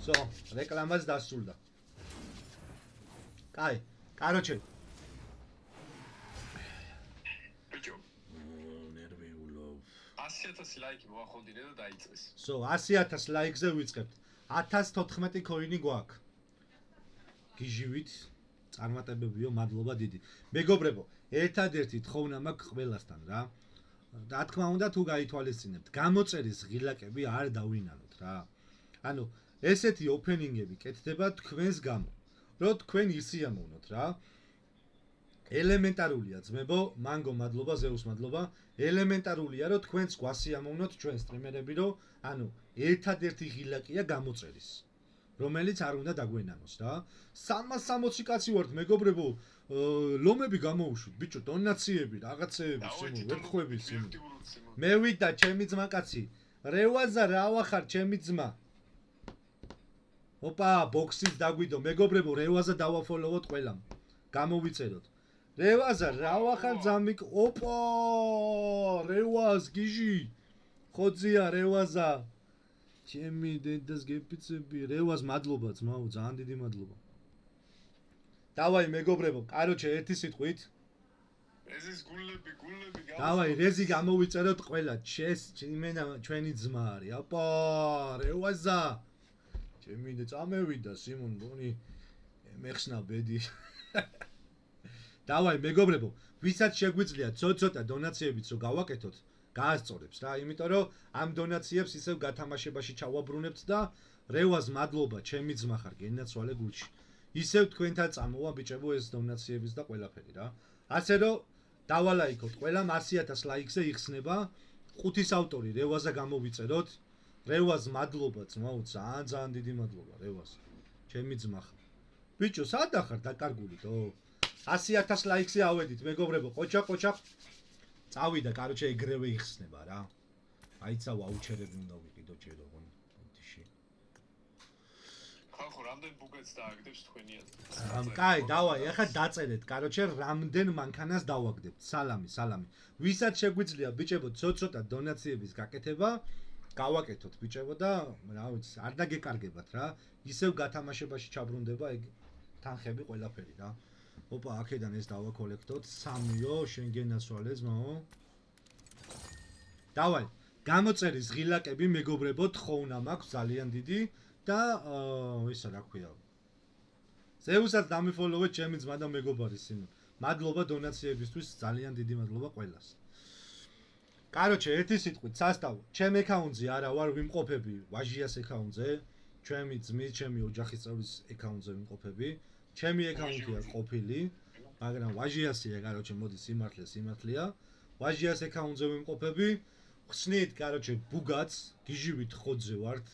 So, რეკლამაც დასრულდა. კაი, კაროჩე. ბიჭო. ნერვიულო. 100,000 ლაიქი მოახდინე და დაიწყეს. So, 100,000 ლაიქზე ვიწყებთ. 1014 კოინი გვაქვს. გიჟივით წარმატებებიო, მადლობა დიდი. მეგობრებო, ერთადერთი თხოვნა მაქვს ყველასთან რა. რა თქმა უნდა, თუ გაითვალისწინებთ, გამოწერის ღილაკები არ დავინანოთ რა. ანუ ესეთი ოპენინგები კეთდება თქვენს გამო. რომ თქვენ ისიამოვნოთ რა. ელემენტარულია ძმებო, მანგო მადლობა, ზეუს მადლობა. ელემენტარულია რომ თქვენს გვასიამოვნოთ ჩვენ სტრიმერები, რომ ანუ ერთადერთი ღილაკია გამოწერის. რომელიც არ უნდა დაგვენანოს რა. 360 კაცი ვართ მეგობრებო, ლომები გამოუშვით, ბიჭო, დონაციები, რაღაცეები, სიმო, ვერხვები, სიმო. მე ვიდა ჩემი ძმაკაცი. რევაზა რა ვახარ ჩემი ძმა. ოპა, ბოქსის დაგვიდო, მეგობრებო, რევაზა დავაფოლოვოთ ყველამ. გამოვიწეროთ. რევაზა რა ვახარ ძამიკ, ოპა, რევაზ გიჟი. ხოძია რევაზა. ჩემი დედას გეპიცები, რევას მადლობა ძმაო, ძალიან დიდი მადლობა. დავაი მეგობრებო, კაროჩე ერთი სიტყვით. ეს გულები გამოვიწეროთ. დავაი, რეზი გამოვიწეროთ ყველა, იმენა ჩვენი ძმა არის. აპა, რევაზა. ჩემი და წამევიდა სიმონ ბონი მეხსნა ბედი. დავაი მეგობრებო, ვისაც შეგვიძლია ცოტა დონაციებიც რომ გავაკეთოთ. გაასწორებს რა, იმიტომ რომ ამ დონაციებს ისევ გათამაშებაში ჩავაბრუნებთ და რევას მადლობა, ჩემი ძმა ხარ, გენაცვალე გულში. ისევ თქვენთან წამოვა ბიჭებო ეს დონაციების და ყველაფერი რა. ასე რომ დავალაიქოთ, ყველამ 100,000 ლაიქზე იხსნება. ყუთის ავტორი რევაზა გამოვიწეროთ. რევას მადლობა ძმაო, ძალიან დიდი მადლობა რევას. ჩემი ძმა ხარ. ბიჭო, სადა ხარ დაკარგულითო? 100,000 ლაიქზე ავედით მეგობრებო, ყოჩა წავიდა, კაროჩე ეგრევე იხსნება რა. აიცა ვაუჩერები უნდა ვიყიდო ჯერო გონში. ხალხო, რამდენ ბუგეთს დააგდებს თქვენია? კაი, დავაი, ახლა დაწერეთ, კაროჩე რამდენ მანქანას დავაგდებთ. სალამი. ვისაც შეგვიძლია ბიჭებო ცოტა დონაციების გაკეთება, გავაკეთოთ ბიჭებო და რა ვიცი, არ დაგეკარგებათ რა. ისევ გათამაშებაში ჩაბრუნდება ეგ თანხები ყველაფერი რა. ოპა, აქედან ეს დავაკოლექტოთ. 3-იო, შენ გენასვალე ძმაო. დავაი, გამოწერის ღილაკები მეგობრებო, თხოვნა მაქვს ძალიან დიდი და ისა რა ქვია. ზეუსაც დამიფოლოვეთ ჩემი ძმა და მეგობარი სიმონ. მადლობა დონაციებისთვის, ძალიან დიდი მადლობა ყველას. კაროჩე, ერთი სიტყვით სასტავო. ჩემ აკაუნტზე არა ვარ ვიმყოფები, ვაჟიას აკაუნტზე, ჩემი ძმის, ჩემი ოჯახის წევრის აკაუნტზე ვიმყოფები. ჩემი აკაუნტია ყოფილი, მაგრამ ვაჟიასია, კაროჩე, მოდი სიმართლეა. ვაჟიას აკაუნტზე ვიმყოფები. ხსნით, კაროჩე, ბუგაც, გიჟივით ხოძზე ვართ.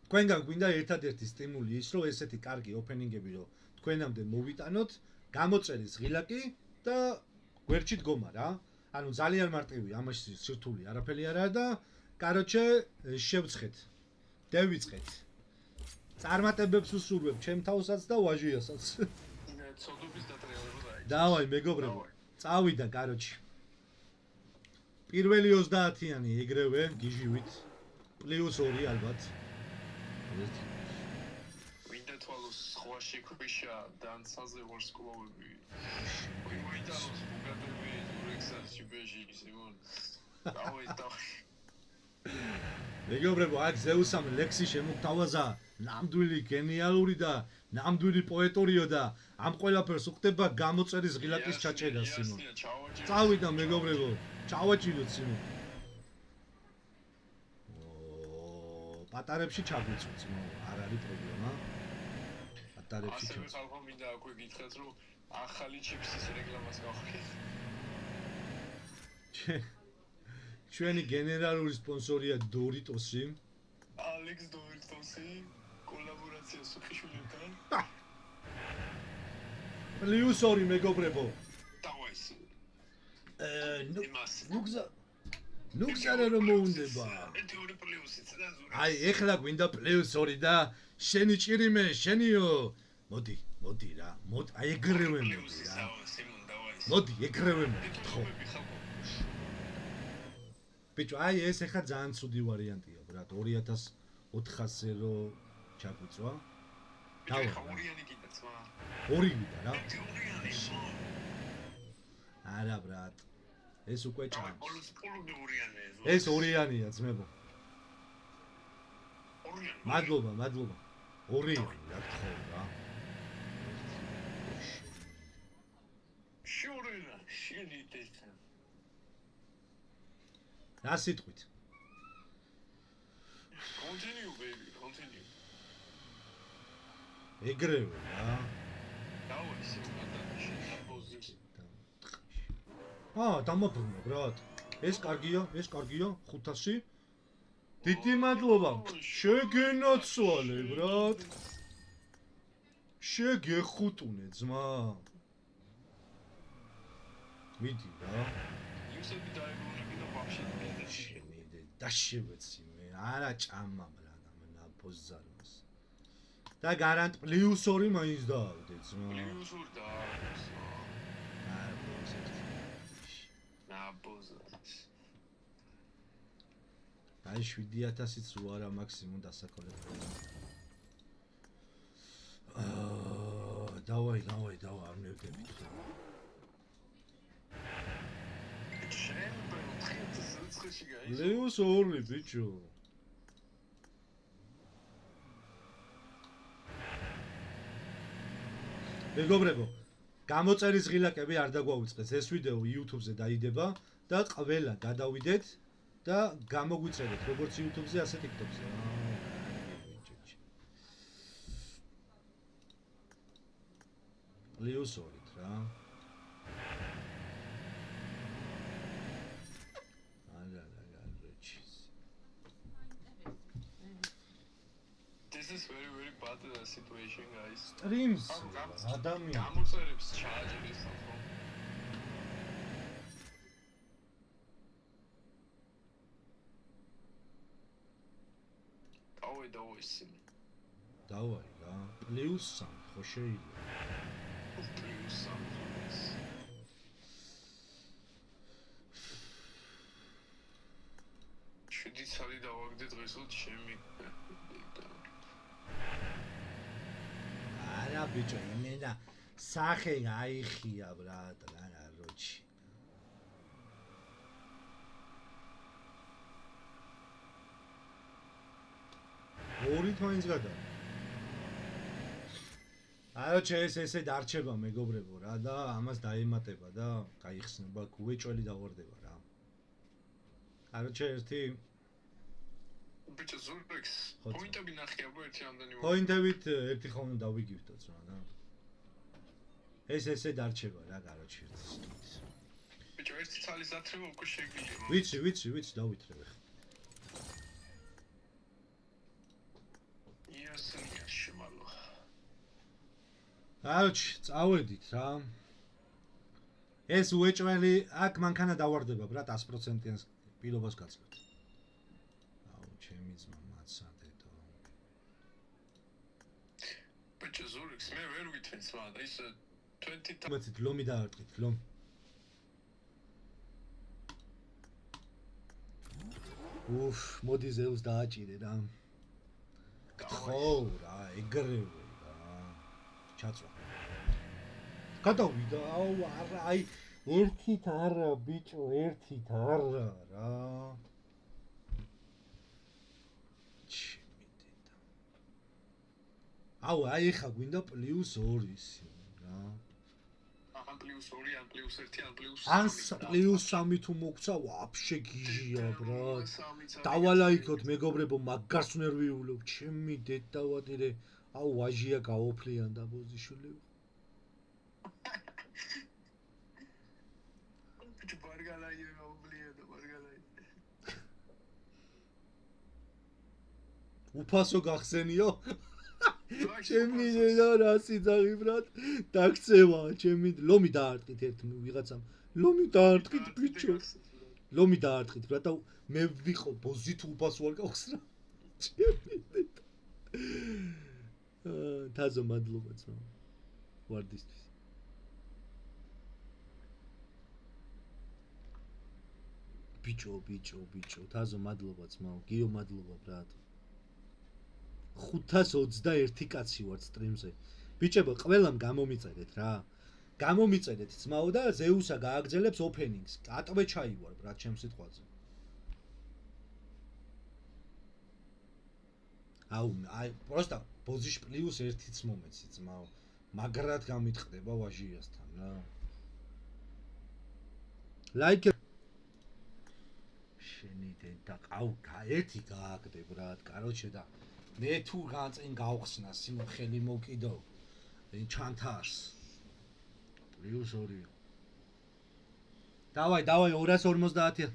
თქვენგან გვინდა ერთადერთი სტიმული ის, რომ ესეთი კარგი ოპენინგები რომ თქვენამდე მოვიტანოთ, გამოწერის ღილაკი და გვერდში დგომა რა. ანუ ძალიან მარტივია, ამაში სირთული არაფერი არა და კაროჩე, შევცხეთ. დევიწყეთ. წარმატებებს უსურვებ ჩემ თავსაც და ვაჟიასაც. ცოდობის დატრიალება დაიწყო. დავაი მეგობრებო, წავიდა კაროჩი. პირველი 30-იანი ეგრევე გიჟივით +2 ალბათ. ვინდა თვალოს სხვაში ქვიშა დანსაზე ვარსკვლავები. ვინდაოს ბუგატები რექსას შუბეჟი სიმონ. დავაი. მეგობრებო, აქ ზეუსამ ლექსი შემოგთავაზა, ნამდვილი გენიალური და ნამდვილი პოეტურიო და ამ ყველაფერს უხდება გამოწერის ღილაკის ჩაჭერა სიმონ. წავიდა მეგობრებო, ჩავაჭიროთ სიმონ. პატარებში ჩაგვიწვით სიმონ, არ არის პრობლემა. პატარებში ჩაგვიწვით. ასე ხალხო მინდა აქვე გითხრათ, რომ ახალი ჩიპსის რეკლამას გავხდით. ჩვენი გენერალური სპონსორია დორიტოსი. ალექს დორიტოსი, კოლაბორაცია სუხიშვილთან. +2 მეგობრებო. დავაისი. ნუგზარა რომ მოუნდება. ერთი ორი პლუსიც და ზურა. აი, ეხლა გვინდა +2 და შენი ჭირიმე, შენიო. მოდი რა. აი ეგრევე მოდი რა. მოდი, ეგრევე მოდი, ხო. ბიჭო, აი ეს ეხა ძალიან ცუდი ვარიანტია, ბრატ, 400-ზე რო ჩაგვიწვა. ბიჭო, ორიანი კიდე ძმა. ორი ვიდა რა. ორიანი. არა ბრატ. ეს უკვე ჭამს. პოლოს ორიანია. ეს ორიანია ძმებო. ორიანი. მადლობა. ორიანი რა გთხოვ რა. შორენა, შენიტეს. რა სიტყვით? Continue baby, continue. ეგრევე რა. დავაი სიმღერაში დაპოზის. დამაბრუნა ბრატ. ეს კარგია, 500. დიდი მადლობა. შეგენაცვალე ბრატ. შეგეხუტუნე ძმა. მიდი რა. იუსები დაიბრუნები და ვაფშე მიდეში. მიდე დაშევეცი მე. არა ჭამა ბრატ ამნა პოზზაროს. და გარანტ +2 მაინც დაავდე ძმა. +2 დააქვს. არა პოზზარ. ნაბოზად. აი 7000-იც რო არა მაქსიმუმ დასაკოლებლო. დავაი, არ მივდებით. +2 ბიჭო. მეგობრებო, გამოწერის ღილაკები არ დაგვაუწყეს. ეს ვიდეო YouTube-ზე დაიდება და ყველა გადავიდეთ და გამოგვიწერეთ როგორც YouTube-ზე, ასე TikTok-ზე. +2-ით რა. This is very bad situation guys. Streams ადამიანი გამოწერებს ჩააჭერეს ხო? დავაი სი. დავაი რა. +3 ხო შეიძლება. +3. შვიდი ცალი დავაგდე დღესო ჩემი. არა ბიჭო, იმენა სახე აიხია ბრატ, რა როჩი. ორი თვენს გადა. აიოჩე ესე დარჩება მეგობრებო რა და ამას დაემატება და გაიხსნება გუეჭველი დავარდება რა. აიოჩე ერთი ბიჭო ზურბექს პოინტები ნახიაბო ერთი ამდენი პოინტებით ერთი ხოლმე დავიგივთოთ რა და ესე დარჩება რა გაროჩი ერთი. ბიჭო ერთი ცალის ათრევა უკვე შეგიძლია. ვიცი დავითრებ ხა. იასია შემალო. აიოჩი წავედით რა. ეს უეჭველი აქ მანქანა დავარდება ბრატ 100%-იან პირობას გაწევთ. ჩემი ძმა მაცადეთო. ბიჭო ზურიქს მე ვერ ვითვენს რა და ის 20 მეთით ლომი დაარტყით ლომ. მოდი ზეუს დააჭირე რა. ხო რა ეგრევე რა. ჩაწვა. გადავიდა არა აი ერთით არა ბიჭო ერთით არა რა. აი ხა გვინდა +2 ისი რა. ან +2 ან +1 ან +3. ან +3 თუ მოგცა ვაფშე გიჟია ბრატ. დავალაიქოთ მეგობრებო მაგას ნერვიულობ ჩემი დედავადირე. აუ ვაჟია გაოფლიან და ბოზიშვილი. ბიჭო ბარგალაია გაოფლიან და ბარგალაია. უფასო გახსენიო? ჩემი და რა სიძაღი ბრატ დაგწევა ჩემი ლომი დაარტყით ერთ ვიღაცამ ლომი დაარტყით ბიჭო ლომი დაარტყით ბრატ და მე ვიყო ბოზით უფასო არ გახს რა ჩემი თაზო მადლობა ძმა ვარდისთვის ბიჭო თაზო მადლობა ძმა გიო მადლობა ბრატ 521 კაცი ვარ სტრიმზე. ბიჭებო, ყველამ გამომიწერეთ რა. გამომიწერეთ ძმაო და ზეუსა გააგრძელებს ოფენინგს. ატვე ჩაივარ ბრატ ჩემ სიტყვაზე. აი, просто ბოზიშ პლუს 1-იც მომეცი ძმაო. მაგრად გამიტყდება ვაჟიასთან რა. ლაიქ შენი დედა ყავკა ერთი გააგდე ბრატ, კაროჩე და მე თუ განწინ გავხსნა სიმო ხელი მოკიდო. ვინ ჩანთარს. პლუს 2. დავაი 250.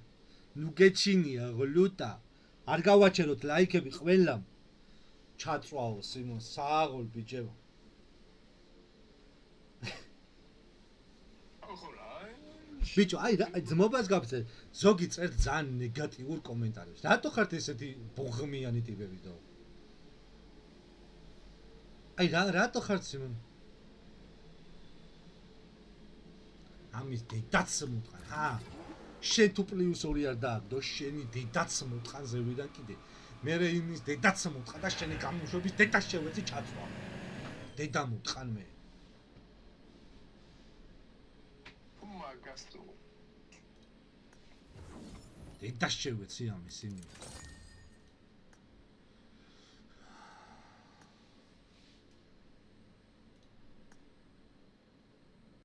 ნუ გეჩინია ღლუტა. არ გავაჩეროთ ლაიქები ყველამ. ჩაწვაო სიმონ სააღოლ ბიჭებო. ბიჭო, აი ძმობას გაგწე. ზოგი წერთ ძალიან ნეგატიურ კომენტარებს. რატო ხართ ესეთი ბოღმიანი ტიპები და? აი რატო ხართ სიმონ? ამის დედაც მოტყან, ჰა? შენ თუ პლუს 2 არ დააგდო, შენი დედაც მოტყან ზევიდან კიდე. მე იმის დედაც მოტყან და შენი გამოშვების დედას შევეცი ჩაწვა. დედა მოტყან მე. მაგასტო. დედას შევეცი ამის იმი.